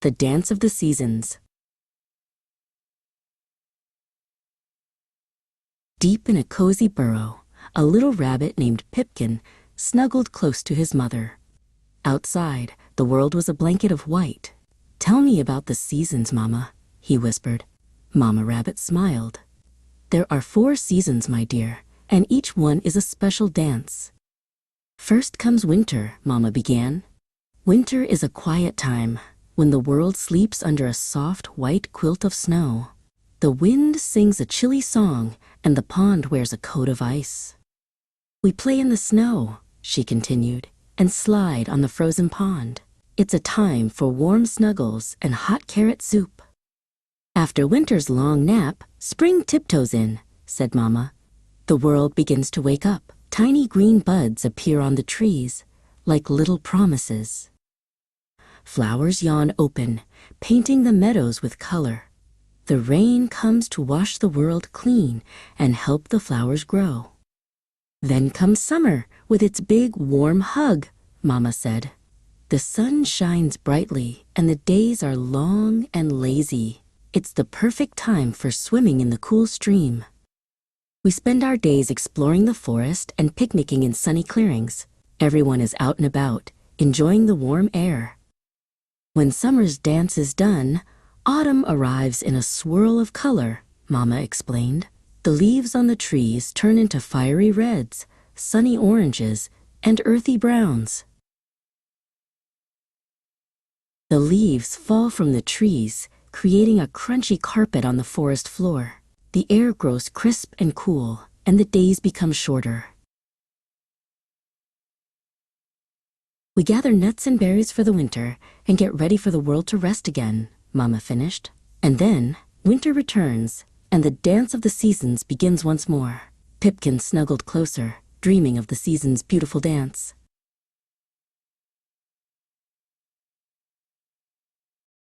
The Dance of the Seasons. Deep in a cozy burrow, a little rabbit named Pipkin snuggled close to his mother. Outside, the world was a blanket of white. "Tell me about the seasons, Mama," he whispered. Mama Rabbit smiled. "There are 4 seasons, my dear, and each one is a special dance." "First comes winter," Mama began. "Winter is a quiet time, when the world sleeps under a soft white quilt of snow. The wind sings a chilly song, and the pond wears a coat of ice. We play in the snow," she continued, "and slide on the frozen pond. It's a time for warm snuggles and hot carrot soup." "After winter's long nap, spring tiptoes in," said Mama. "The world begins to wake up. Tiny green buds appear on the trees, like little promises. Flowers yawn open, painting the meadows with color. The rain comes to wash the world clean and help the flowers grow. Then comes summer with its big warm hug," Mama said. "The sun shines brightly and the days are long and lazy. It's the perfect time for swimming in the cool stream. We spend our days exploring the forest and picnicking in sunny clearings. Everyone is out and about, enjoying the warm air. When summer's dance is done, autumn arrives in a swirl of color," Mama explained. "The leaves on the trees turn into fiery reds, sunny oranges, and earthy browns. The leaves fall from the trees, creating a crunchy carpet on the forest floor. The air grows crisp and cool, and the days become shorter. We gather nuts and berries for the winter and get ready for the world to rest again," Mama finished. "And then winter returns, and the dance of the seasons begins once more." Pipkin snuggled closer, dreaming of the season's beautiful dance.